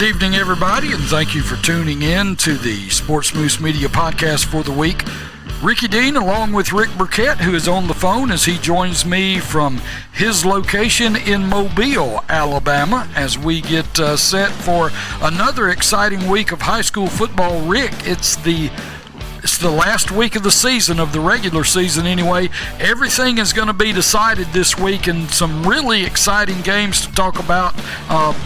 Good evening, everybody, and thank you for tuning in to the SportzMoose Media Podcast for the week. Ricky Dean, along with Rick Burkett, who is on the phone as he joins me from his location in Mobile, Alabama, as we get set for another exciting week of high school football. Rick, it's the last week of the season, of the regular season anyway. Everything is going to be decided this week, and some really exciting games to talk about.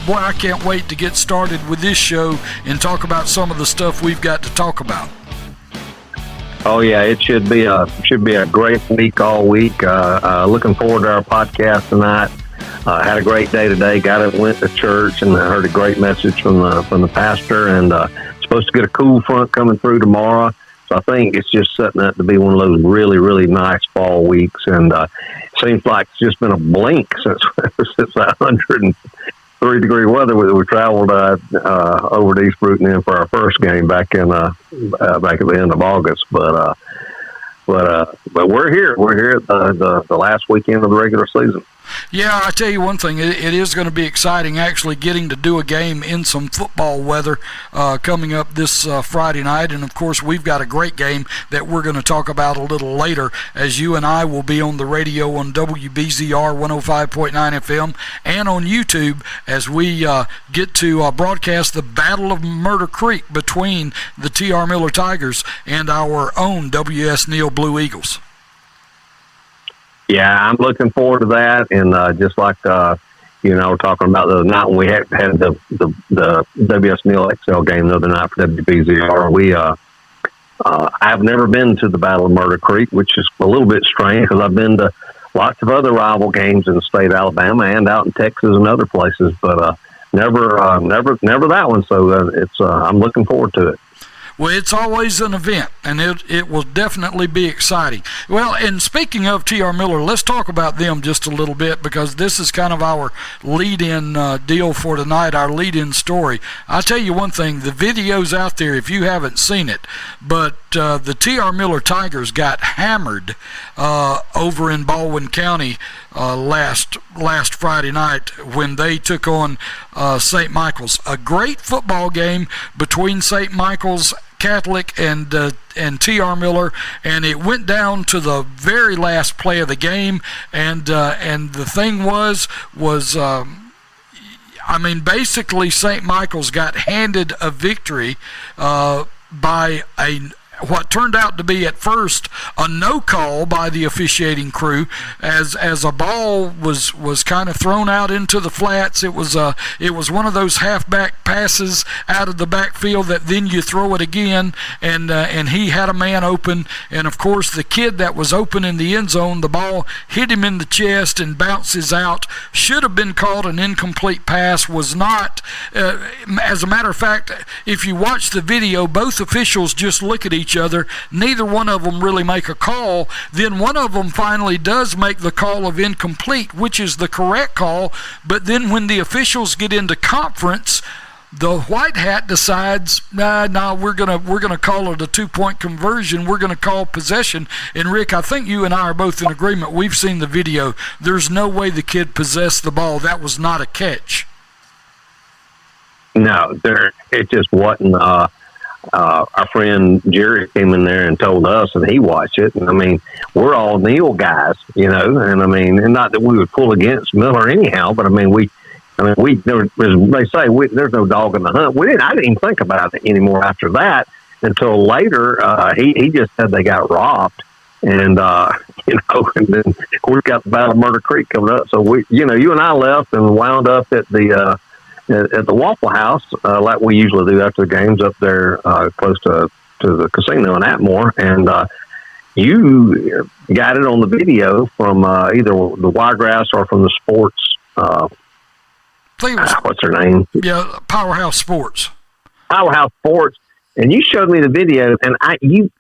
Boy, I can't wait to get started with this show and talk about some of the stuff we've got to talk about. Oh yeah, it should be a great week all week. Looking forward to our podcast tonight. Had a great day today. Went to church and heard a great message from the pastor. And supposed to get a cool front coming through tomorrow. So I think it's just setting up to be one of those really, really nice fall weeks. And it seems like it's just been a blink since that 103-degree weather. We traveled over to East Bruton for our first game back at the end of August. But we're here. We're here at the last weekend of the regular season. Yeah, I tell you one thing, it is going to be exciting actually getting to do a game in some football weather coming up this Friday night. And, of course, we've got a great game that we're going to talk about a little later, as you and I will be on the radio on WBZR 105.9 FM and on YouTube as we get to broadcast the Battle of Murder Creek between the T.R. Miller Tigers and our own W.S. Neal Blue Eagles. Yeah, I'm looking forward to that, and just like we're talking about the night when we had the WS Neal XL game the other night for WBZR. I've never been to the Battle of Murder Creek, which is a little bit strange because I've been to lots of other rival games in the state of Alabama and out in Texas and other places, but never that one. So I'm looking forward to it. Well, it's always an event, and it will definitely be exciting. Well, and speaking of T.R. Miller, let's talk about them just a little bit, because this is kind of our lead-in deal for tonight, our lead-in story. I'll tell you one thing, the video's out there if you haven't seen it, but the T.R. Miller Tigers got hammered over in Baldwin County last Friday night when they took on St. Michael's. A great football game between St. Michael's Catholic and T.R. Miller, and it went down to the very last play of the game, and the thing was basically St. Michael's got handed a victory by what turned out to be at first a no call by the officiating crew as a ball was kind of thrown out into the flats. It was one of those halfback passes out of the backfield that then you throw it again, and he had a man open, and of course the kid that was open in the end zone, the ball hit him in the chest and bounces out. Should have been called an incomplete pass, was not. As a matter of fact, if you watch the video, both officials just look at each other. Neither one of them really make a call. Then one of them finally does make the call of incomplete, which is the correct call. But then when the officials get into conference, the white hat decides, we're gonna call it a 2-point conversion. We're gonna call possession. And Rick, I think you and I are both in agreement. We've seen the video. There's no way the kid possessed the ball. That was not a catch. No, it just wasn't. Our friend Jerry came in there and told us, and he watched it. And I mean, we're all Neal guys, and I mean, and not that we would pull against Miller anyhow, but I mean, they say there's no dog in the hunt. I didn't even think about it anymore after that until later. He just said they got robbed, and and then we've got the Battle of Murder Creek coming up. So you and I left and wound up at the Waffle House, like we usually do after the games up there close to the casino in Atmore. And you got it on the video from either the Wiregrass or from the Sports. What's her name? Yeah, Powerhouse Sports. Powerhouse Sports. And you showed me the video, and you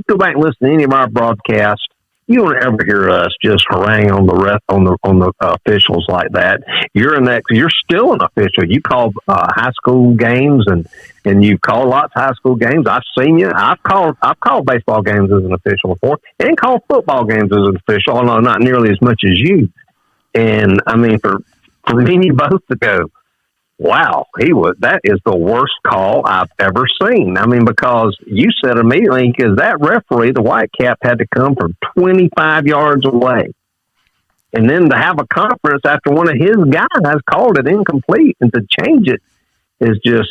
go back and listen to any of our broadcasts, you don't ever hear us just harangue on the officials like that. You're still an official. You call high school games, and you've called lots of high school games. I've seen you. I've called baseball games as an official before, and called football games as an official, although not nearly as much as you. And I mean, for me and you both to go, wow, that is the worst call I've ever seen. I mean, because you said immediately, because that referee, the white cap, had to come from 25 yards away. And then to have a conference after one of his guys called it incomplete, and to change it is just,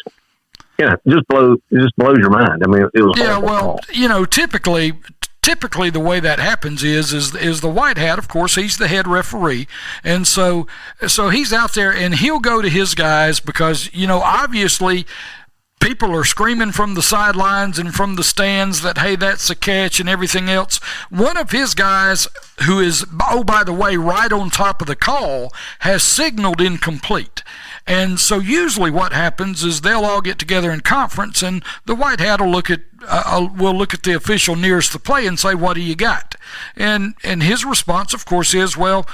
just blows your mind. I mean, it was yeah. Well, call. Typically the way that happens is the white hat, of course, he's the head referee, and so he's out there and he'll go to his guys because obviously people are screaming from the sidelines and from the stands that, hey, that's a catch and everything else. One of his guys, who is, oh, by the way, right on top of the call, has signaled incomplete. And so usually what happens is they'll all get together in conference, and the white hat will look at the official nearest the play and say, what do you got? And his response, of course, is, well,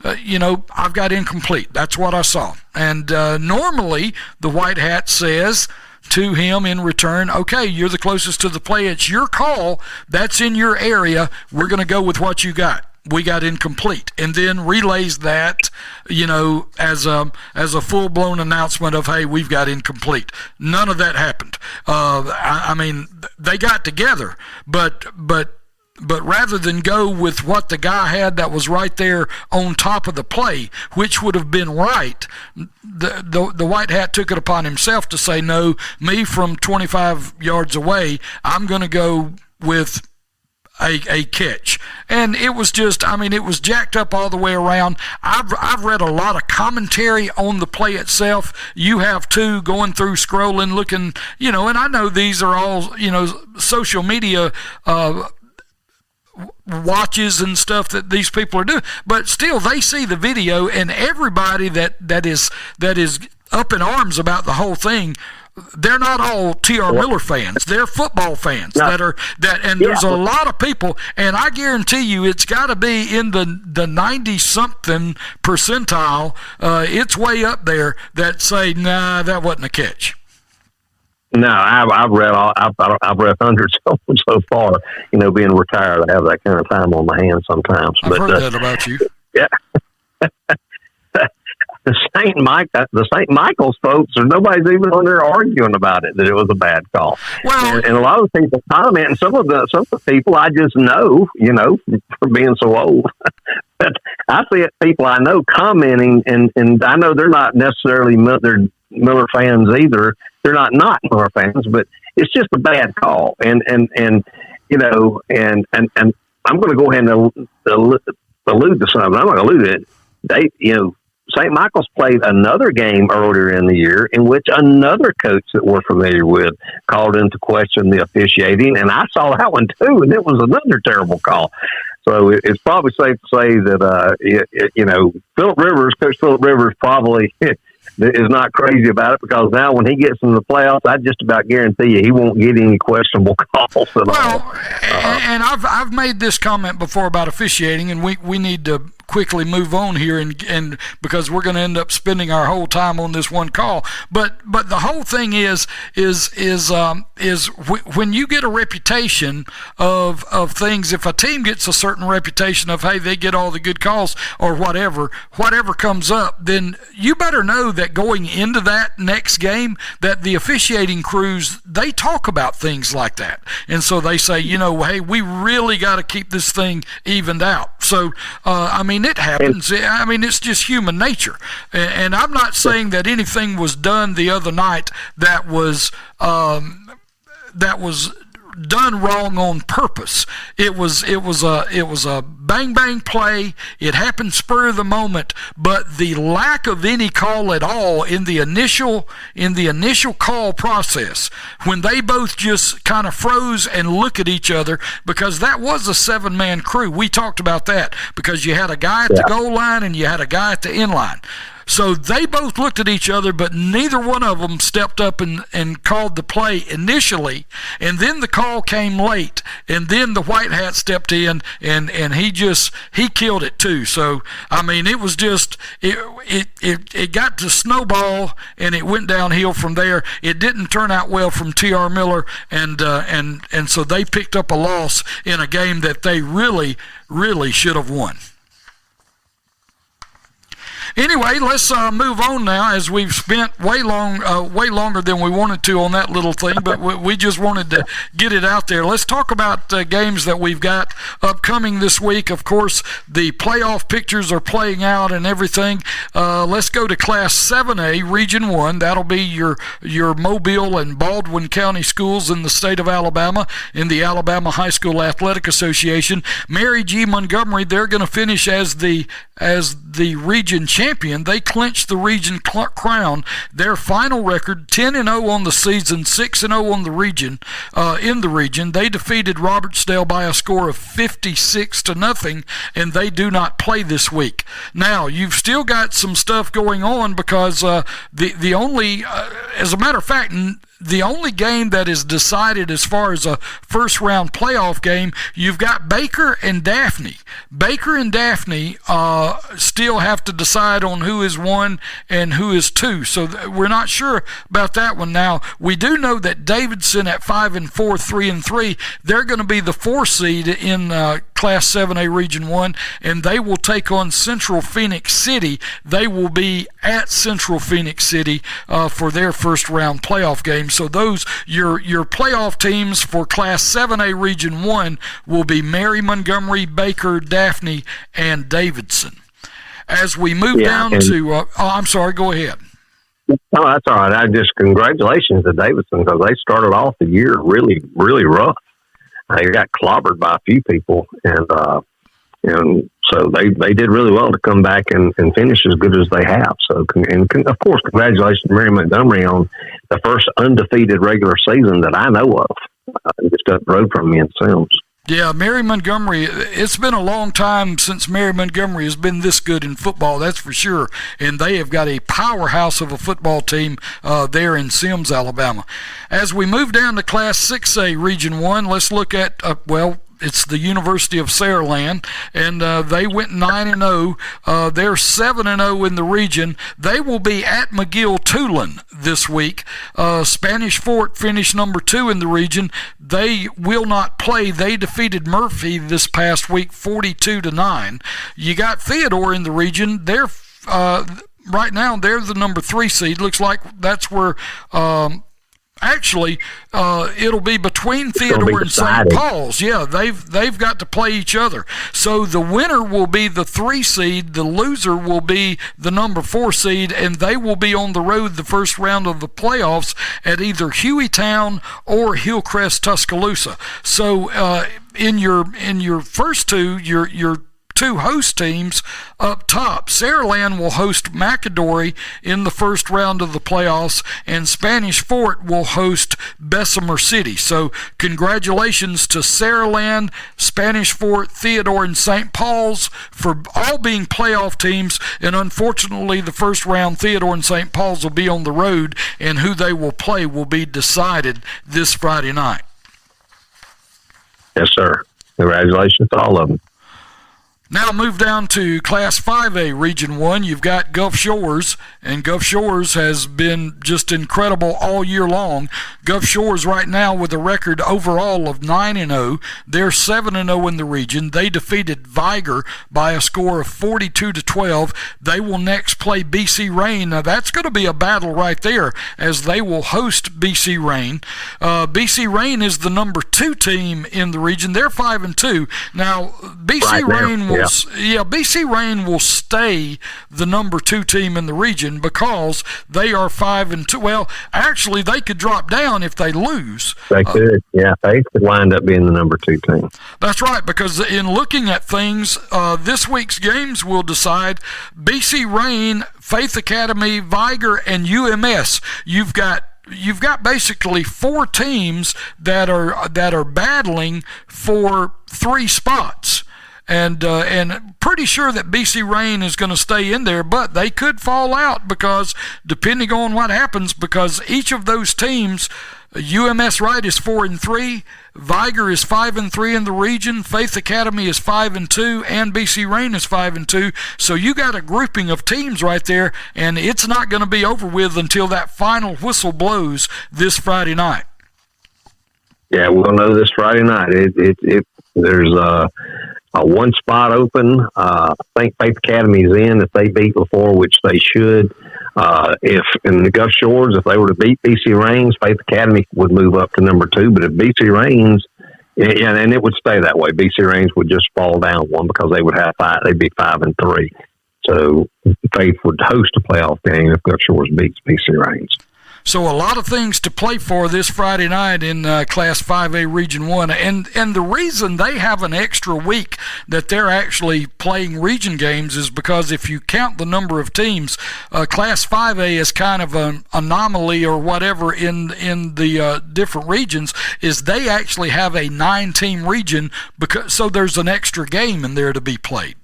I've got incomplete. That's what I saw. And normally the white hat says to him in return, okay, you're the closest to the play. It's your call. That's in your area. We're going to go with what you got. We got incomplete, and then relays that, as a full-blown announcement of, hey, we've got incomplete. None of that happened. I mean, they got together, but rather than go with what the guy had that was right there on top of the play, which would have been right, the white hat took it upon himself to say, no, me from 25 yards away, I'm going to go with a catch. And it was just, it was jacked up all the way around. I've read a lot of commentary on the play itself. You have too, going through, scrolling, looking, and I know these are all, social media watches and stuff that these people are doing, but still they see the video, and everybody that is up in arms about the whole thing, they're not all T.R. Miller fans. They're football fans there's a lot of people, and I guarantee you it's got to be in the 90-something percentile. It's way up there that say, nah, that wasn't a catch. No, I've read hundreds of them so far. Being retired, I have that kind of time on my hands sometimes. I've heard that about you. Yeah. The St. Michael's folks, or nobody's even on there arguing about it, that it was a bad call. Well, and a lot of people comment, and some of the people I just know, for being so old. But I see it, people I know commenting, and I know they're not necessarily Miller fans either. They're not Miller fans, but it's just a bad call. And I'm going to go ahead and allude to something. I'm not going to allude to it. St. Michael's played another game earlier in the year in which another coach that we're familiar with called into question the officiating, and I saw that one too, and it was another terrible call. So it's probably safe to say that Coach Phillip Rivers probably is not crazy about it, because now when he gets in the playoffs, I just about guarantee you he won't get any questionable calls at all. And I've made this comment before about officiating, and we need to quickly move on here, and because we're going to end up spending our whole time on this one call. But the whole thing is when you get a reputation of things, if a team gets a certain reputation of, hey, they get all the good calls or whatever comes up, then you better know that going into that next game, that the officiating crews, they talk about things like that, and so they say, hey, we really got to keep this thing evened out. So it happens. It's just human nature. And I'm not saying that anything was done the other night that was done wrong on purpose. It was a bang bang play. It happened spur of the moment, but the lack of any call at all in the initial call process, when they both just kind of froze and look at each other, because that was a 7-man crew. We talked about that, because you had a guy at the goal line and you had a guy at the end line. So they both looked at each other, but neither one of them stepped up and called the play initially. And then the call came late, and then the white hat stepped in, and he killed it too. So it was just it got to snowball, and it went downhill from there. It didn't turn out well from T.R. Miller, and so they picked up a loss in a game that they really, really should have won. Anyway, let's move on now, as we've spent way longer than we wanted to on that little thing, but we just wanted to get it out there. Let's talk about games that we've got upcoming this week. Of course, the playoff pictures are playing out and everything. Let's go to Class 7A, Region 1. That'll be your Mobile and Baldwin County schools in the state of Alabama, in the Alabama High School Athletic Association. Mary G. Montgomery, they're going to finish as the region champion. They clinched the region crown. Their final record, 10-0 on the season, 6-0 on the region. In the region, they defeated Robertsdale by a score of 56-0, and they do not play this week. Now, you've still got some stuff going on, because the only, as a matter of fact, the only game that is decided as far as a first-round playoff game, you've got Baker and Daphne. Baker and Daphne still have to decide on who is 1 and who is 2, so we're not sure about that one. Now, we do know that Davidson at 5-4, 3-3, they're going to be the 4 seed in Class 7A Region 1, and they will take on Central Phoenix City. They will be at Central Phoenix City for their first-round playoff game. So those, your playoff teams for Class 7A Region 1 will be Mary, Montgomery, Baker, Daphne, and Davidson. As we move down to, I'm sorry, go ahead. No, that's all right. Congratulations to Davidson, because they started off the year really, really rough. They got clobbered by a few people, and so they did really well to come back and finish as good as they have. So, of course, congratulations to Mary Montgomery on the first undefeated regular season that I know of, just up the road from me in Sims. Yeah, Mary Montgomery, it's been a long time since Mary Montgomery has been this good in football, that's for sure. And they have got a powerhouse of a football team there in Sims, Alabama. As we move down to Class 6A Region 1, let's look at, it's the University of Saraland, and they went 9-0. They're 7-0 in the region. They will be at McGill-Tulane this week. Spanish Fort finished number 2 in the region. They will not play. They defeated Murphy this past week 42-9. You got Theodore in the region. They're right now they're the number 3 seed. Looks like that's where actually, it'll be between Theodore and St. Paul's. Yeah, they've got to play each other. So the winner will be the 3 seed, the loser will be the number 4 seed, and they will be on the road the first round of the playoffs at either Hueytown or Hillcrest, Tuscaloosa. So in your first two, your 2 host teams up top, Saraland will host McAdory in the first round of the playoffs, and Spanish Fort will host Bessemer City. So congratulations to Saraland, Spanish Fort, Theodore, and St. Paul's for all being playoff teams. And unfortunately, the first round, Theodore and St. Paul's will be on the road, and who they will play will be decided this Friday night. Yes, sir. Congratulations to all of them. Now move down to Class 5A Region 1. You've got Gulf Shores, and Gulf Shores has been just incredible all year long. Gulf Shores right now with a record overall of 9-0. They're 7-0 in the region. They defeated Viger by a score of 42-12. They will next play BC Rain. Now that's going to be a battle right there, as they will host BC Rain. BC Rain is the number 2 team in the region. They're 5-2. Now BC Rain will BC Rain will stay the number 2 team in the region because they are 5-2. Well, actually, they could drop down if they lose. They could, they could wind up being the number 2 team. That's right, because in looking at things, this week's games will decide. BC Rain, Faith Academy, Viger, and UMS. You've got basically 4 teams that are battling for 3 spots. And pretty sure that BC Rain is going to stay in there, but they could fall out because depending on what happens, because each of those teams, UMS Wright is 4-3, Viger is 5-3 in the region, Faith Academy is 5-2, and BC Rain is 5-2. So you got a grouping of teams right there, and it's not going to be over with until that final whistle blows this Friday night. Yeah, we'll know this Friday night. There's a one spot open. I think Faith Academy's in if they beat before, which they should. If in the Gulf Shores, if they were to beat BC Rains, Faith Academy would move up to number 2. But if BC Rains, and it would stay that way, BC Rains would just fall down one because they would have 5. They'd be 5-3. So Faith would host a playoff game if Gulf Shores beats BC Rains. So a lot of things to play for this Friday night in Class 5A Region 1. And the reason they have an extra week that they're actually playing region games is because if you count the number of teams, Class 5A is kind of an anomaly or whatever in the different regions, is they actually have a 9-team region, so there's an extra game in there to be played.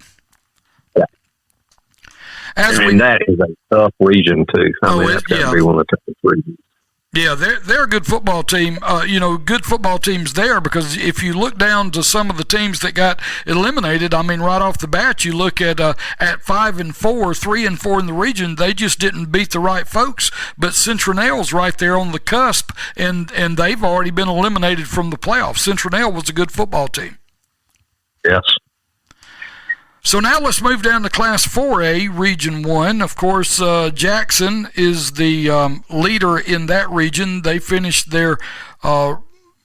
That is a tough region too. I mean, that's got to be one of the toughest regions. Yeah, they're a good football team. Good football teams there, because if you look down to some of the teams that got eliminated, I mean, right off the bat, you look at 5-4, 3-4 in the region. They just didn't beat the right folks. But Centronell's right there on the cusp, and they've already been eliminated from the playoffs. Centronell was a good football team. Yes. So now let's move down to Class 4A, Region 1. Of course, Jackson is the leader in that region. They finished their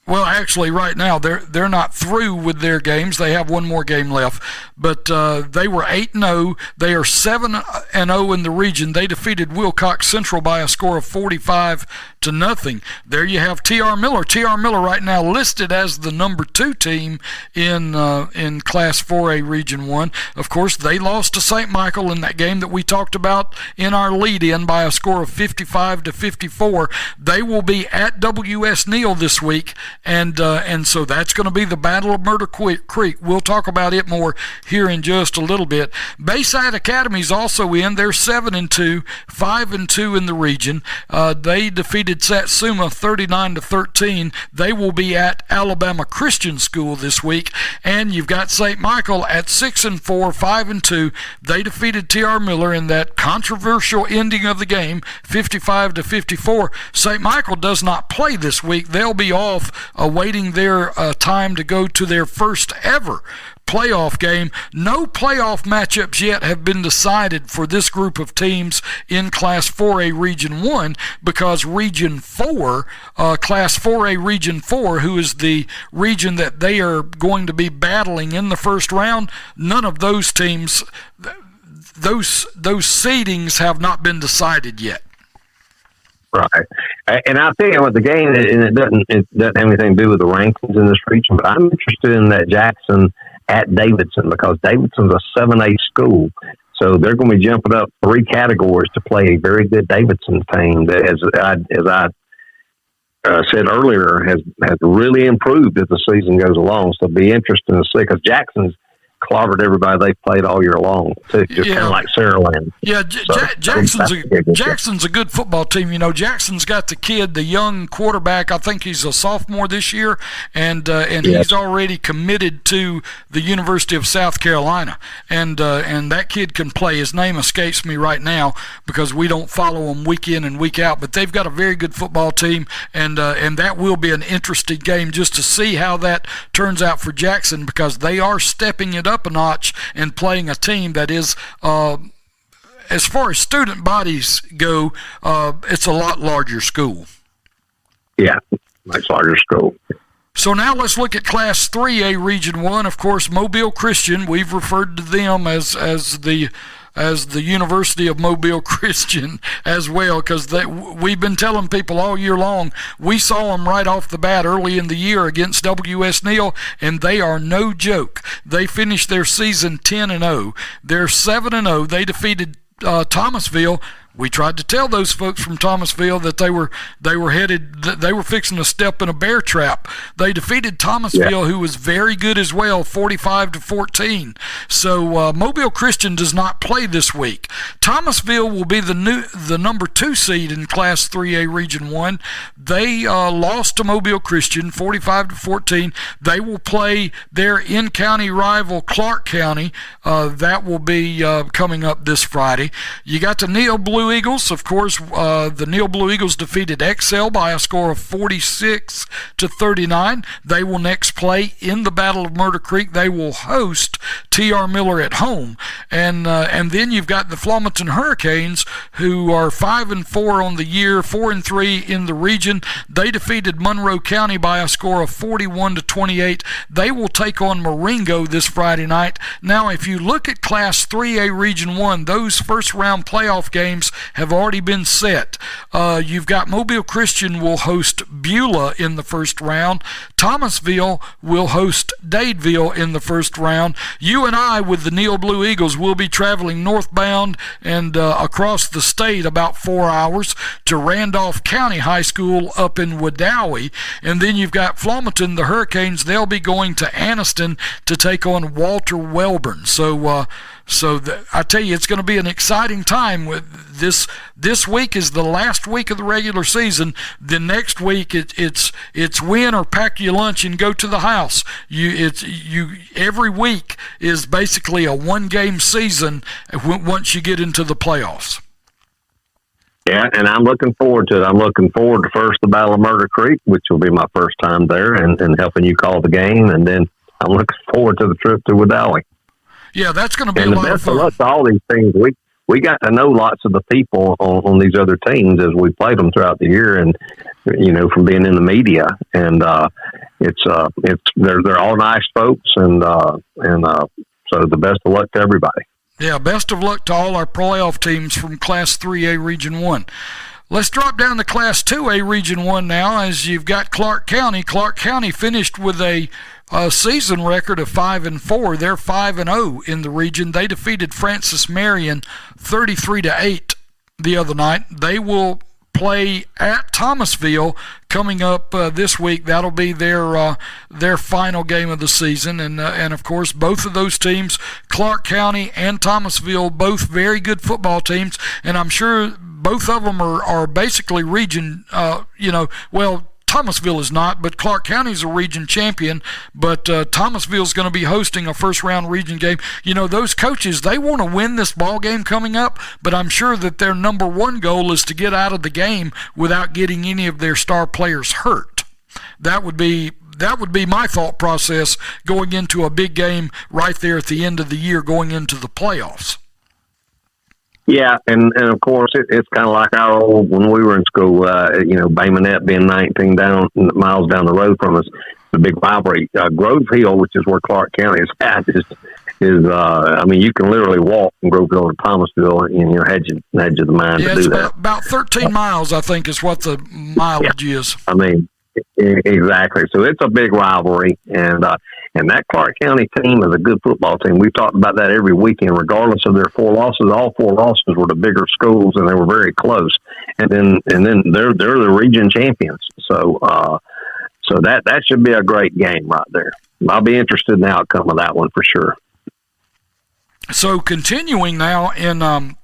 actually, right now they're not through with their games. They have one more game left, but they were 8-0. They are 7-0 in the region. They defeated Wilcox Central by a score of 45-0. There you have T.R. Miller. T.R. Miller right now listed as the number 2 team in Class 4A Region 1. Of course, they lost to St. Michael in that game that we talked about in our lead-in by a score of 55-54. They will be at W.S. Neal this week, and so that's going to be the Battle of Murder Creek. We'll talk about it more here in just a little bit. Bayside Academy's also in. They're 7-2, 5-2 in the region. They defeated Satsuma 39-13. They will be at Alabama Christian School this week. And you've got St. Michael at 6-4, 5-2. They defeated T.R. Miller in that controversial ending of the game, 55-54. St. Michael does not play this week. They'll be off awaiting their time to go to their first ever playoff game. No playoff matchups yet have been decided for this group of teams in Class 4A Region 1, because Region 4, Class 4A Region 4, who is the region that they are going to be battling in the first round, none of those teams, those seedings have not been decided yet. Right. And I'll tell you what, the game, and it doesn't have anything to do with the rankings in this region, but I'm interested in that Jackson at Davidson, because Davidson's a 7A school. So they're going to be jumping up 3 categories to play a very good Davidson team that, as I said earlier, has really improved as the season goes along. So it'll be interesting to see, because Jackson's clobbered everybody they played all year long, too, just kind of like Saraland. Yeah, Jackson's a good football team. You know, Jackson's got the kid, the young quarterback. I think he's a sophomore this year, and he's already committed to the University of South Carolina. And that kid can play. His name escapes me right now because we don't follow him week in and week out. But they've got a very good football team, and that will be an interesting game just to see how that turns out for Jackson, because they are stepping it up a notch and playing a team that is, as far as student bodies go, it's a lot larger school. Yeah, much larger school. So now let's look at Class 3A Region 1. Of course, Mobile Christian, we've referred to them as the University of Mobile Christian as well, because we've been telling people all year long, we saw them right off the bat early in the year against W.S. Neal, and they are no joke. They finished their season 10-0. They're 7-0. They defeated Thomasville. We tried to tell those folks from Thomasville that they were fixing to step in a bear trap. They defeated Thomasville, who was very good as well, 45-14. So Mobile Christian does not play this week. Thomasville will be the number 2 seed in Class 3A Region 1. They lost to Mobile Christian 45-14. They will play their in-county rival Clark County. That will be coming up this Friday. You got the Neal Blue Blue Eagles, of course, the Neal Blue Eagles defeated Excel by a score of 46-39. They will next play in the Battle of Murder Creek. They will host T.R. Miller at home. And then you've got the Flomaton Hurricanes, who are 5-4 on the year, 4-3 in the region. They defeated Monroe County by a score of 41-28. They will take on Marengo this Friday night. Now, if you look at Class 3A Region 1, those first-round playoff games have already been set. You've got Mobile Christian will host Beulah in the first round. Thomasville will host Dadeville in the first round. You and I, with the Neal Blue Eagles, will be traveling northbound and across the state about 4 hours to Randolph County High School up in Wedowee. And then you've got Flomaton, the Hurricanes. They'll be going to Anniston to take on Walter Welborn. So I tell you, it's going to be an exciting time. With this week is the last week of the regular season. The next week it's win or pack your lunch and go to the house. Every week is basically a one-game season once you get into the playoffs. Yeah, and I'm looking forward to it. I'm looking forward to first the Battle of Murder Creek, which will be my first time there, and helping you call the game, and then I'm looking forward to the trip to Wedowee. Yeah, that's going to be a lot of fun. And the best of luck to all these things. We got to know lots of the people on these other teams as we played them throughout the year, and from being in the media, and they're all nice folks, and so the best of luck to everybody. Yeah, best of luck to all our playoff teams from Class 3A Region 1. Let's drop down to Class 2A Region 1 now, as you've got Clark County. Clark County finished with a season record of 5-4. They're 5-0 in the region. They defeated Francis Marion 33-8 the other night. They will play at Thomasville coming up this week. That'll be their final game of the season, and of course both of those teams, Clark County and Thomasville, both very good football teams, and I'm sure both of them are basically region. Thomasville is not, but Clark County is a region champion. But Thomasville is going to be hosting a first-round region game. Those coaches, they want to win this ball game coming up, but I'm sure that their number one goal is to get out of the game without getting any of their star players hurt. That would be my thought process going into a big game right there at the end of the year, going into the playoffs. Yeah, and of course it's kind of like our old when we were in school. Bay Minette being 19 miles down the road from us, the big rivalry. Grove Hill, which is where Clark County is at, is you can literally walk from Grove Hill to Thomasville in your edge of the mind to do that. About 13 miles, I think, is what the mileage is. Exactly. So it's a big rivalry, and that Clark County team is a good football team. We've talked about that every weekend, regardless of their 4 losses. All 4 losses were to bigger schools, and they were very close. And then they're the region champions. So that should be a great game right there. I'll be interested in the outcome of that one for sure. So continuing now in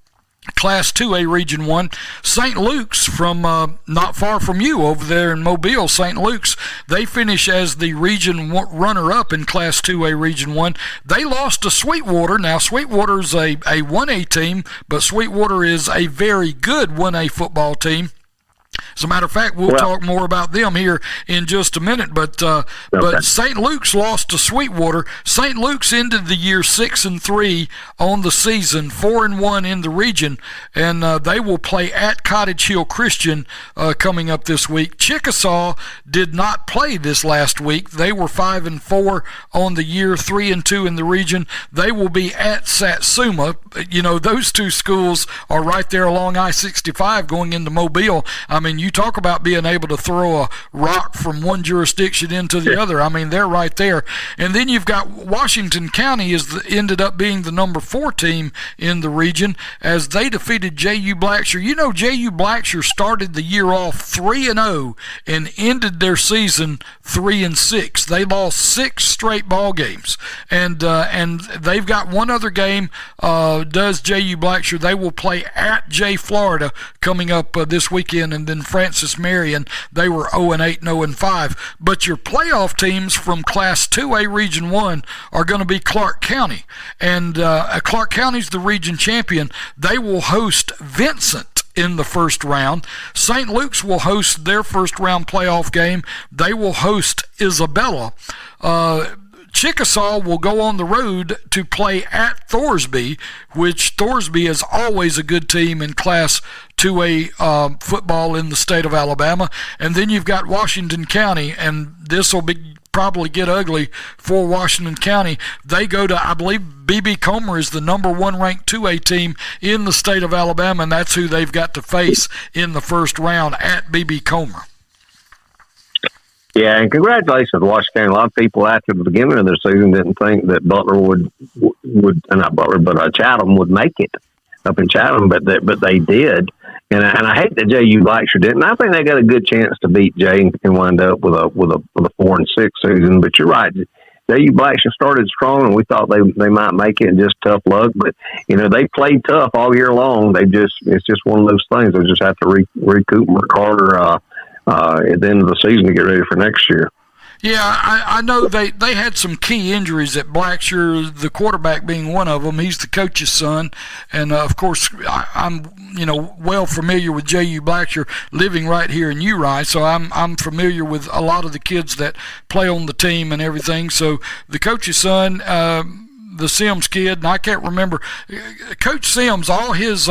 Class 2A Region 1, St. Luke's from not far from you over there in Mobile, St. Luke's, they finish as the region runner-up in Class 2A Region 1. They lost to Sweetwater. Now, Sweetwater's a 1A team, but Sweetwater is a very good 1A football team. As a matter of fact, we'll talk more about them here in just a minute. But St. Luke's lost to Sweetwater. St. Luke's ended the year 6-3 on the season, 4-1 in the region, and they will play at Cottage Hill Christian coming up this week. Chickasaw did not play this last week. They were 5-4 on the year, 3-2 in the region. They will be at Satsuma. Those two schools are right there along I-65 going into Mobile. You talk about being able to throw a rock from one jurisdiction into the other. They're right there. And then you've got Washington County ended up being the number 4 team in the region as they defeated J.U. Blackshear. J.U. Blackshear started the year off 3-0 and ended their season 3-6. They lost 6 straight ball games. And they've got one other game, does J.U. Blackshear. They will play at J. Florida coming up this weekend, and then then Francis Marion. They were 0-8 and 0-5. But your playoff teams from Class 2A Region 1 are going to be Clark County. And Clark County's the region champion. They will host Vincent in the first round. St. Luke's will host their first round playoff game. They will host Isabella. Chickasaw will go on the road to play at Thorsby, which Thorsby is always a good team in Class 2A football in the state of Alabama. And then you've got Washington County, and this will probably get ugly for Washington County. They go to, I believe, B.B. Comer is the number 1 ranked 2A team in the state of Alabama, and that's who they've got to face in the first round at B.B. Comer. Yeah, and congratulations to Washington County. A lot of people after the beginning of their season didn't think that Butler would not Butler, but Chatham would make it up in Chatham, but they did. And I hate that J.U. Blackshear didn't. I think they got a good chance to beat Jay and wind up with a 4-6 season. But you're right, J.U. Blackshear started strong, and we thought they might make it, and just tough luck. But they played tough all year long. It's just one of those things. They just have to recoup McCarter at the end of the season to get ready for next year. Yeah, I know they had some key injuries at Blackshear, the quarterback being one of them. He's the coach's son, and of course I'm well familiar with J.U. Blackshear, living right here in Uri, so I'm familiar with a lot of the kids that play on the team and everything. So the coach's son, the Sims kid, and I can't remember Coach Sims, all his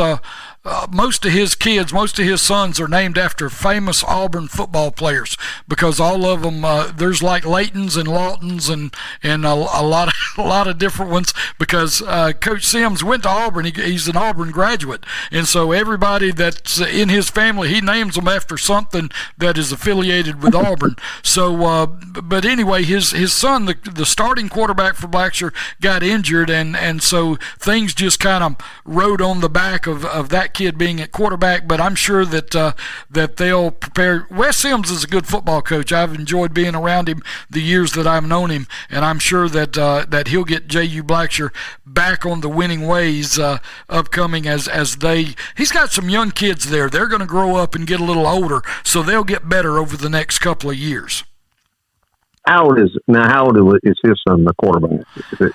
most of his kids, most of his sons are named after famous Auburn football players, because all of them, there's like Laytons and Lawtons and a lot of different ones, because Coach Sims went to Auburn. He's an Auburn graduate, and so everybody that's in his family, he names them after something that is affiliated with Auburn. So, but anyway, his son, the starting quarterback for Blackshear, got injured, and so things just kind of rode on the back of that kid being at quarterback. But I'm sure that they'll prepare. Wes Sims is a good football coach. I've enjoyed being around him the years that I've known him, and I'm sure that he'll get J.U. Blackshear back on the winning ways upcoming as he's got some young kids there. They're going to grow up and get a little older, so they'll get better over the next couple of years. How old is his son, the quarterback? Is it,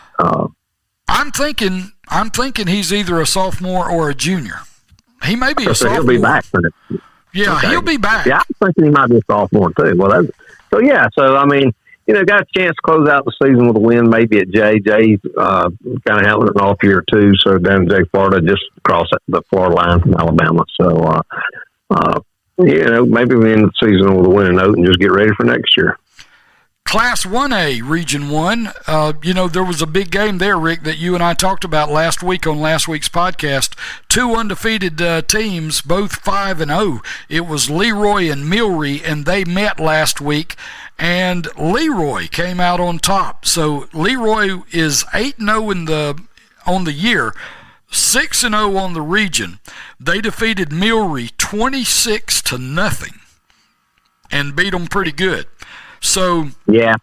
I'm thinking he's either a sophomore or a junior. He may be a sophomore. He'll be back for next year. Yeah, okay. He'll be back. Yeah, I'm thinking he might be a sophomore too. Well, so I mean, got a chance to close out the season with a win, maybe at Jay. Jay's kind of having an off year too. So down in Jay, Florida, just across the Florida line from Alabama. So, maybe we end the season with a winning note and just get ready for next year. Class 1A, Region 1, there was a big game there, Rick, that you and I talked about last week on last week's podcast. Two undefeated teams, both 5-0. It was Leroy and Milry, and they met last week, and Leroy came out on top. So Leroy is 8-0 on the year, 6-0 on the region. They defeated Milry 26-0 and beat them pretty good. So yeah,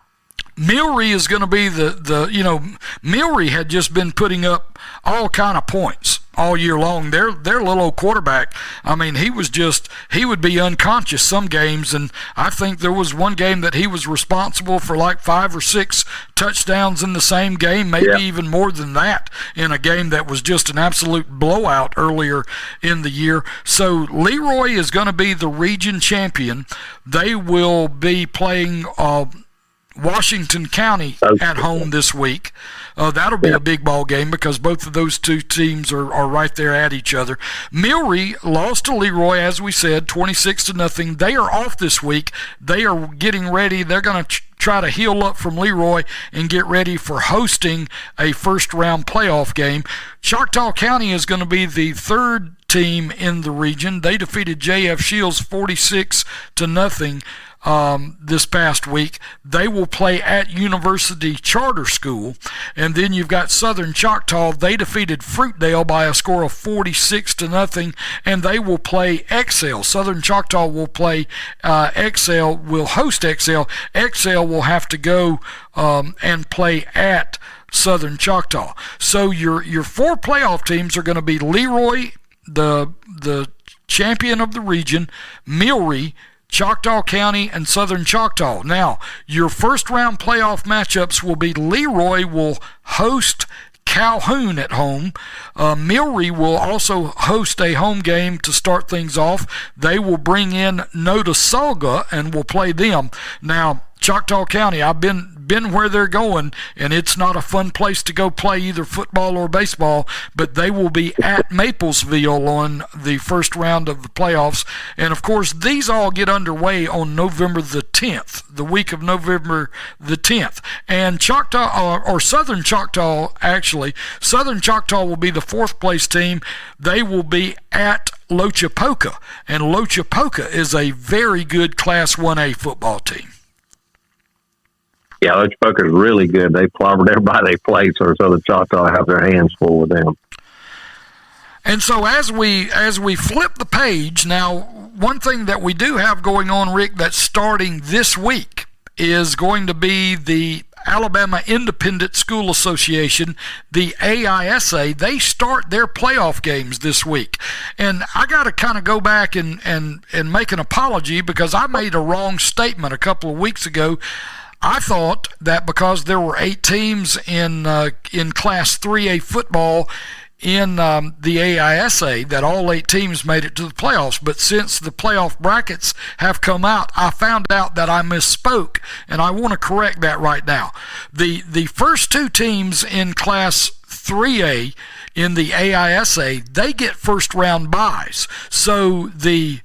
Milry is going to be Milry had just been putting up all kind of points all year long. Their little old quarterback, I mean, he would be unconscious some games, and I think there was one game that he was responsible for like 5 or 6 touchdowns in the same game, maybe even more than that, in a game that was just an absolute blowout earlier in the year. So Leroy is going to be the region champion. They will be playing Washington County at home this week. That'll be a big ball game because both of those two teams are right there at each other. Milry lost to Leroy, as we said, 26-0. They are off this week. They are getting ready. They're going to try to heal up from Leroy and get ready for hosting a first-round playoff game. Choctaw County is going to be the third team in the region. They defeated J.F. Shields 46-0. This past week. They will play at University Charter School. And then you've got Southern Choctaw. They defeated Fruitdale by a score of 46-0, and they will play Excel. Southern Choctaw will play Excel, will host Excel. Excel will have to go and play at Southern Choctaw. So your 4 playoff teams are going to be Leroy, the champion of the region, Mulry, Choctaw County, and Southern Choctaw. Now, your first round playoff matchups will be Leroy will host Calhoun at home. Mulry will also host a home game to start things off. They will bring in Notasulga and will play them. Now, Choctaw County, I've been where they're going, and it's not a fun place to go play either football or baseball, but they will be at Maplesville on the first round of the playoffs. And, of course, these all get underway on November the 10th, the week of November the 10th. And Choctaw, or Southern Choctaw, actually, Southern Choctaw will be the fourth-place team. They will be at Lochapoka, and Lochapoka is a very good Class 1A football team. Yeah, Lochapoka is really good. They clobbered everybody they played, so the Choctaw have their hands full with them. And so as we flip the page, now one thing that we do have going on, Rick, that's starting this week is going to be the Alabama Independent School Association, the AISA. They start their playoff games this week. And I got to kind of go back and make an apology because I made a wrong statement a couple of weeks ago. I thought that because there were 8 teams in Class 3A football in the AISA, that all 8 teams made it to the playoffs. But since the playoff brackets have come out, I found out that I misspoke, and I want to correct that right now. The first 2 teams in Class 3A in the AISA, they get first-round byes. So the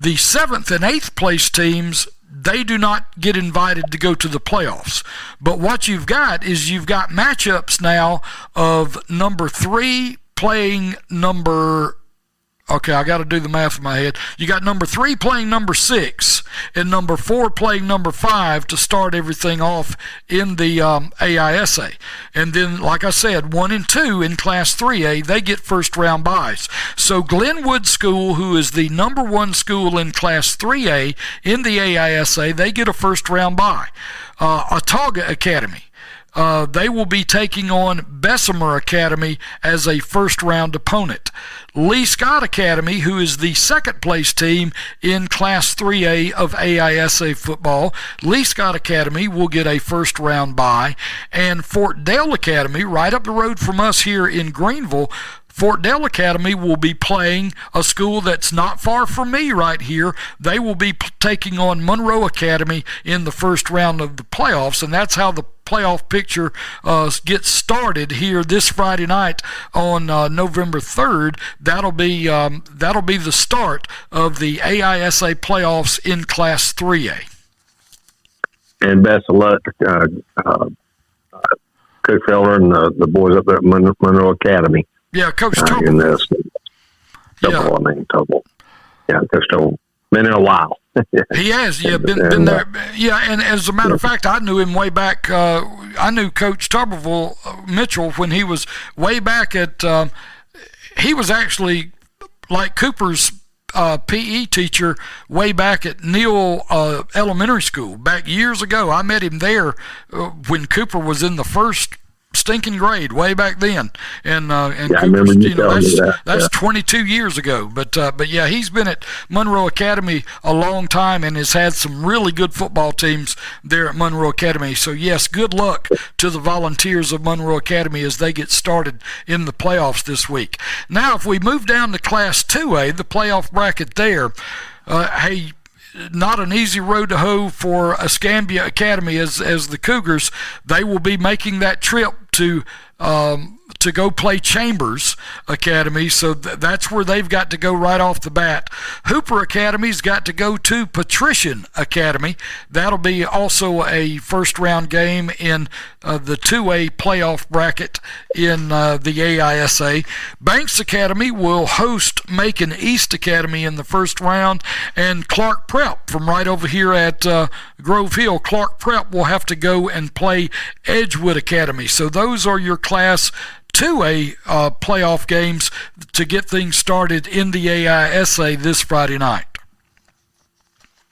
7th and 8th place teams, they do not get invited to go to the playoffs. But what you've got is you've got matchups now of number 3 playing number, okay, I got to do the math in my head. You got number 3 playing number 6 and number 4 playing number 5 to start everything off in the AISA. And then, like I said, 1 and 2 in Class 3A, they get first-round byes. So Glenwood School, who is the number 1 school in Class 3A in the AISA, they get a first-round bye. Autauga Academy, they will be taking on Bessemer Academy as a first-round opponent. Lee Scott Academy, who is the second-place team in Class 3A of AISA football, Lee Scott Academy will get a first-round bye. And Fort Dale Academy, right up the road from us here in Greenville, Fort Dale Academy will be playing a school that's not far from me right here. They will be taking on Monroe Academy in the first round of the playoffs, and that's how the playoff picture gets started here this Friday night on November 3rd. That'll be the start of the AISA playoffs in Class 3A. And best of luck, Coach Feller and the boys up there at Monroe Academy. Yeah, Coach Toble. Toble. Yeah, Coach Toble. Been in a while. He has, yeah, been there. Yeah, and as a matter of fact, I knew him way back. I knew Coach Tuberville Mitchell when he was way back at, he was actually like Cooper's PE teacher way back at Neal Elementary School back years ago. I met him there when Cooper was in the first stinking grade way back then, and Cooper's, that's 22 years ago. But yeah, he's been at Monroe Academy a long time and has had some really good football teams there at Monroe Academy. So yes, good luck to the Volunteers of Monroe Academy as they get started in the playoffs this week. Now, if we move down to Class 2A, the playoff bracket there, hey, not an easy road to hoe for Escambia Academy as the Cougars. They will be making that trip to go play Chambers Academy, so that's where they've got to go right off the bat. Hooper Academy's got to go to Patrician Academy. That'll be also a first-round game in the 2A playoff bracket in the AISA. Banks Academy will host Macon East Academy in the first round, and Clark Prep from right over here at Grove Hill, Clark Prep will have to go and play Edgewood Academy. So those are your Class 2A playoff games to get things started in the AISA this Friday night.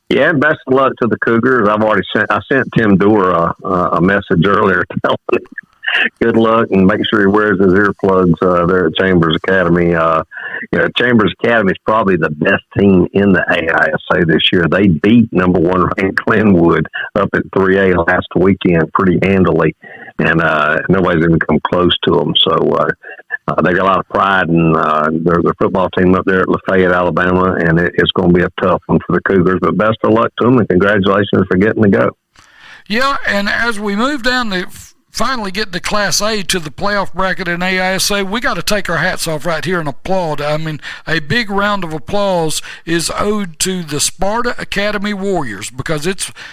Yeah, best of luck to the Cougars. I sent Tim Doerr a message earlier telling him good luck, and make sure he wears his earplugs there at Chambers Academy. Chambers Academy is probably the best team in the AISA this year. They beat number 1 ranked Glenwood up at 3A last weekend pretty handily, and nobody's even come close to them. So they got a lot of pride, and there's a football team up there at Lafayette, Alabama, and it's going to be a tough one for the Cougars. But best of luck to them, and congratulations for getting to go. Yeah, and as we move down to finally get to Class A to the playoff bracket in AISA, we got to take our hats off right here and applaud. I mean, a big round of applause is owed to the Sparta Academy Warriors, because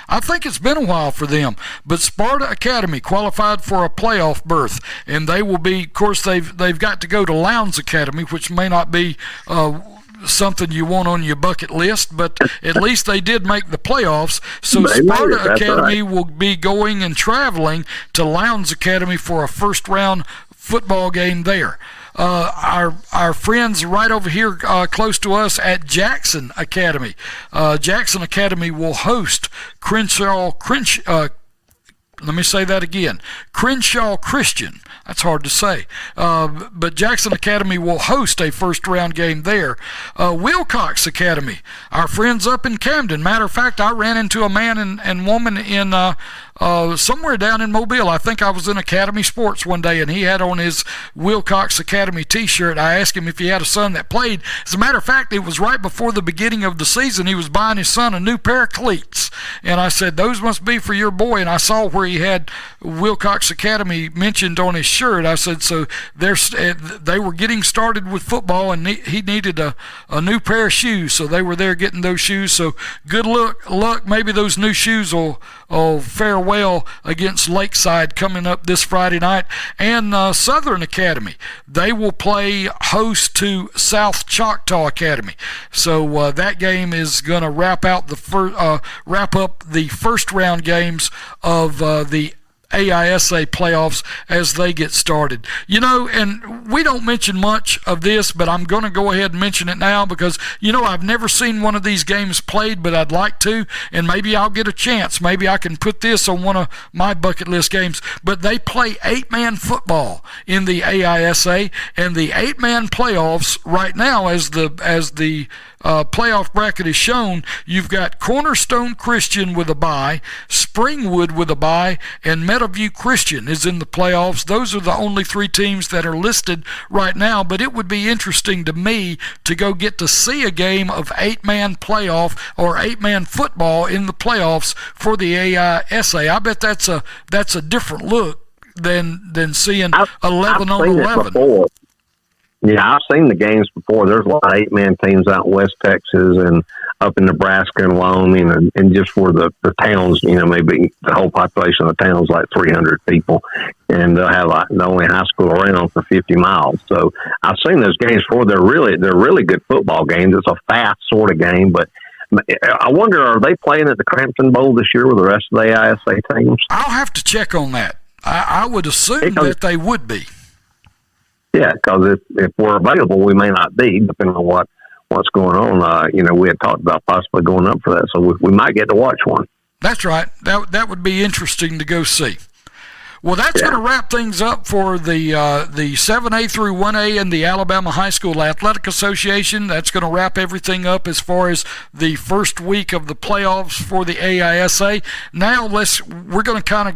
I think it's been a while for them, but Sparta Academy qualified for a playoff berth, and they will be, of course, they've got to go to Lowndes Academy, which may not be something you want on your bucket list, but at least they did make the playoffs. So Sparta Academy will be going and traveling to Lowndes Academy for a first round football game there. Our friends right over here close to us at Jackson Academy. Jackson Academy will host Crenshaw Christian. That's hard to say. But Jackson Academy will host a first-round game there. Wilcox Academy, our friends up in Camden. Matter of fact, I ran into a man and woman in somewhere down in Mobile. I think I was in Academy Sports one day, and he had on his Wilcox Academy T-shirt. I asked him if he had a son that played. As a matter of fact, it was right before the beginning of the season. He was buying his son a new pair of cleats. And I said, those must be for your boy. And I saw where he had Wilcox Academy mentioned on his shirt. I said, so they were getting started with football, and he needed a new pair of shoes. So they were there getting those shoes. So good luck. Maybe those new shoes will fare well against Lakeside coming up this Friday night. And Southern Academy, they will play host to South Choctaw Academy. So that game is going to wrap up the first round games of the AISA playoffs as they get started. And we don't mention much of this, but I'm going to go ahead and mention it now because, I've never seen one of these games played, but I'd like to, and maybe I'll get a chance. Maybe I can put this on one of my bucket list games. But they play 8-man football in the AISA, and the 8-man playoffs right now, as the playoff bracket is shown, you've got Cornerstone Christian with a bye, Springwood with a bye, and Meadowview Christian is in the playoffs. Those are the only 3 teams that are listed right now, but it would be interesting to me to go get to see a game of 8-man playoff or 8-man football in the playoffs for the AISA. I bet that's a different look than seeing 11 on 11. Yeah, I've seen the games before. There's a lot of 8-man teams out in West Texas and up in Nebraska and Wyoming, and just where the towns, maybe the whole population of the town's like 300 people, and they'll have the only high school around for 50 miles. So I've seen those games before. They're really good football games. It's a fast sort of game, but I wonder, are they playing at the Crampton Bowl this year with the rest of the AISA teams? I'll have to check on that. I would assume that they would be. Yeah, because if we're available, we may not be, depending on what's going on. We had talked about possibly going up for that, so we might get to watch one. That's right. That would be interesting to go see. Well, that's going to wrap things up for the 7A through 1A and the Alabama High School Athletic Association. That's going to wrap everything up as far as the first week of the playoffs for the AISA. Now we're going to kind of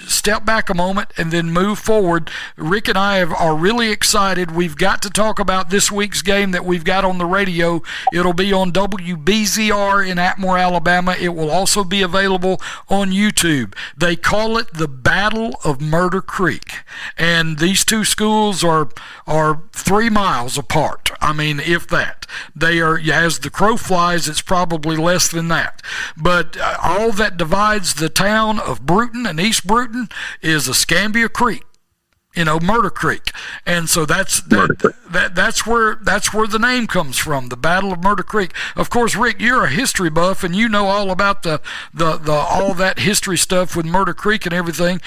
step back a moment and then move forward. Rick and I are really excited. We've got to talk about this week's game that we've got on the radio. It'll be on WBZR in Atmore, Alabama. It will also be available on YouTube. They call it the Battle of Murder Creek, and these two schools are 3 miles apart. I mean, if that. They are, as the crow flies, it's probably less than that. But all that divides the town of Bruton and East Bruton is Escambia Creek. Murder Creek, and so that's where the name comes from, the Battle of Murder Creek. Of course, Rick, you're a history buff, and you know all about the all that history stuff with Murder Creek and everything.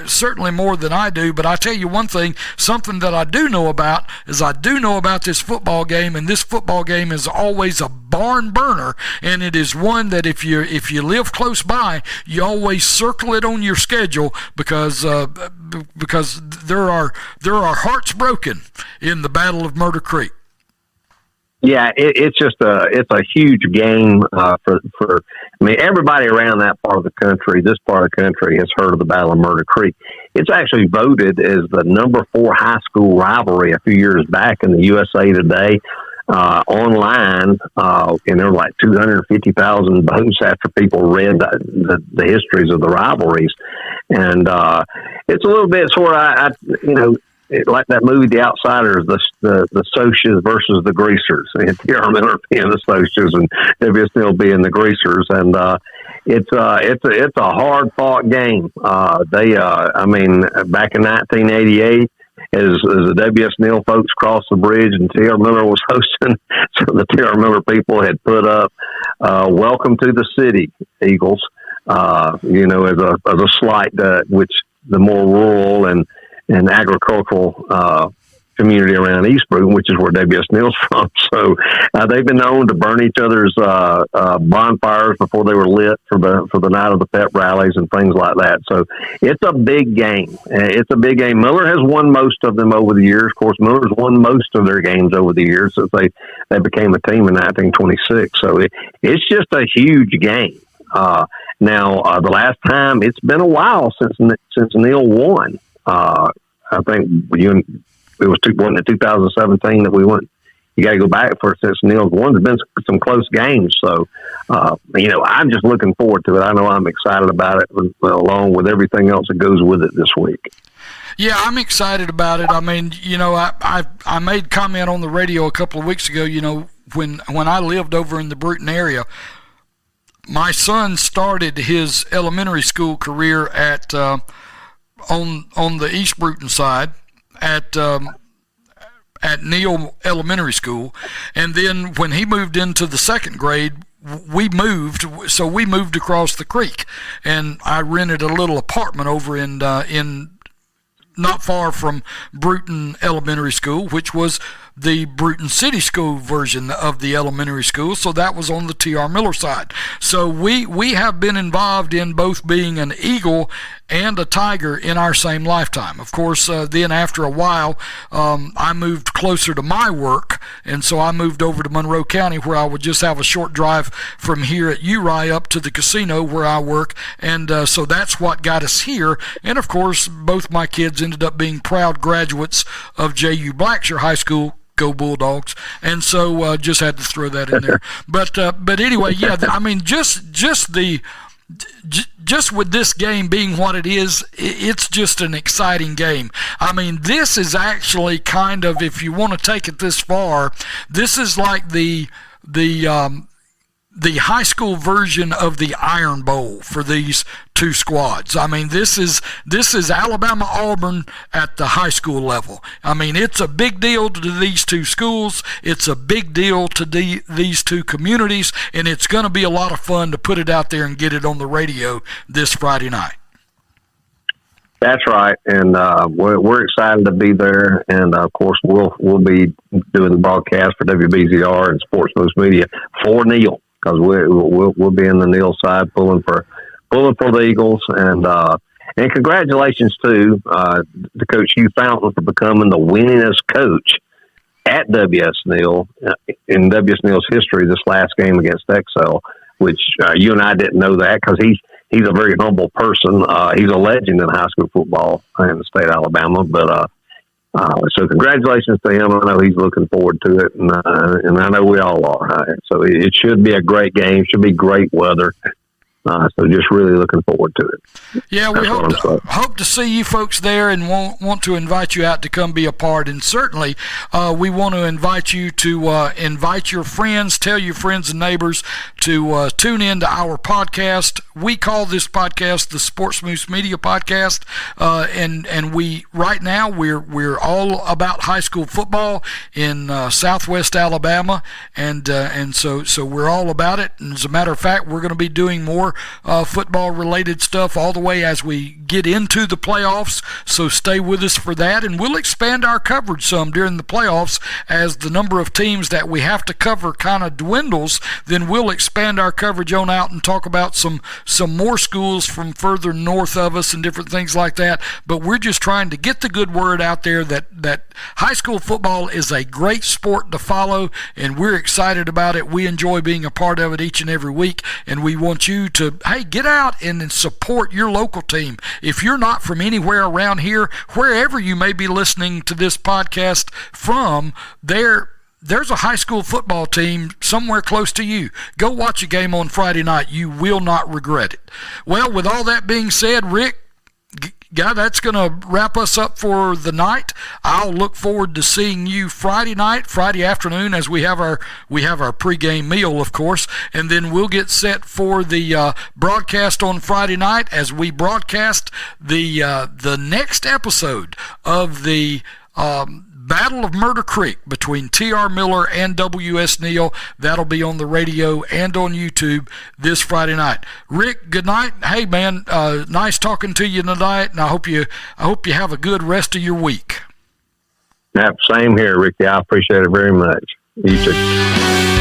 Certainly more than I do. But I tell you one thing, something that I do know about is I do know about this football game, and this football game is always a barn burner, and it is one that if you live close by, you always circle it on your schedule because there are hearts broken in the Battle of Murder Creek. Yeah, it's a huge game for. I mean, everybody around that part of the country, this part of the country, has heard of the Battle of Murder Creek. It's actually voted as the number 4 high school rivalry a few years back in the USA Today online, and there were like 250,000 votes after people read the histories of the rivalries, and it's a little bit sort of like that movie, The Outsiders, the Socias versus the Greasers. And T.R. Miller being the Socias and W.S. Neal being the Greasers, and it's a hard fought game. Back in 1988, as the W.S. Neal folks crossed the bridge and T.R. Miller was hosting, so the T.R. Miller people had put up "Welcome to the City, Eagles," as a slight, which the more rural and agricultural community around East Bruton, which is where W.S. Neal's from. So they've been known to burn each other's bonfires before they were lit for the night of the pep rallies and things like that. So it's a big game. It's a big game. Miller has won most of them over the years. Of course, Miller's won most of their games over the years since they became a team in 1926. So it's just a huge game. Now, the last time, it's been a while since Neal won. I think it was 2017 that we went. You got to go back for since Neal's won. There's been some close games, so I'm just looking forward to it. I know I'm excited about it, along with everything else that goes with it this week. Yeah, I'm excited about it. I mean, I made comment on the radio a couple of weeks ago. When I lived over in the Bruton area, my son started his elementary school career at on the East Bruton side at Neal Elementary School, and then when he moved into the second grade, we moved across the creek, and I rented a little apartment over in not far from Bruton Elementary School, which was the Bruton City School version of the elementary school, so that was on the T.R. Miller side. So we have been involved in both being an Eagle and a Tiger in our same lifetime. Of course, then after a while, I moved closer to my work, and so I moved over to Monroe County, where I would just have a short drive from here at Uri up to the casino where I work, and so that's what got us here. And of course, both my kids ended up being proud graduates of J.U. Blackshear High School. Go Bulldogs! And so just had to throw that in there. But anyway, yeah. I mean, just with this game being what it is, it's just an exciting game. I mean, this is actually kind of, if you want to take it this far, this is like the high school version of the Iron Bowl for these two squads. I mean, this is Alabama-Auburn at the high school level. I mean, it's a big deal to these two schools. It's a big deal to these two communities, and it's going to be a lot of fun to put it out there and get it on the radio this Friday night. That's right, and we're excited to be there, and of course we'll be doing the broadcast for WBZR and SportzMoose Media for Neal, because we'll be in the Neal side pulling for the Eagles, and congratulations to Coach Hugh Fountain for becoming the winningest coach at W.S. Neal in W.S. Neal's history this last game against Excel, which you and I didn't know that, because he's a very humble person. He's a legend in high school football in the state of Alabama, but so congratulations to him. I know he's looking forward to it, and I know we all are. So it should be a great game. Should be great weather. So just really looking forward to it. Yeah, we hope to see you folks there, and want to invite you out to come be a part. And certainly we want to invite you to invite your friends, tell your friends and neighbors to tune in to our podcast. We call this podcast the SportzMoose Media Podcast, and we right now we're all about high school football in Southwest Alabama, and so we're all about it. And as a matter of fact, we're going to be doing more more football-related stuff all the way as we get into the playoffs, so stay with us for that, and we'll expand our coverage some during the playoffs as the number of teams that we have to cover kind of dwindles. Then we'll expand our coverage on out and talk about some more schools from further north of us and different things like that. But we're just trying to get the good word out there that high school football is a great sport to follow, and we're excited about it. We enjoy being a part of it each and every week, and we want you to, hey, get out and support your local team. If you're not from anywhere around here, wherever you may be listening to this podcast from, there's a high school football team somewhere close to you. Go watch a game on Friday night. You will not regret it. Well, with all that being said, Rick, that's going to wrap us up for the night. I'll look forward to seeing you Friday night, Friday afternoon, as we have our pregame meal, of course, and then we'll get set for the broadcast on Friday night as we broadcast the next episode of the Battle of Murder Creek between T.R. Miller and W.S. Neal. That'll be on the radio and on YouTube this Friday night. Rick, good night. Hey, man, nice talking to you tonight, and I hope you have a good rest of your week. Same here, Ricky. I appreciate it very much. You too.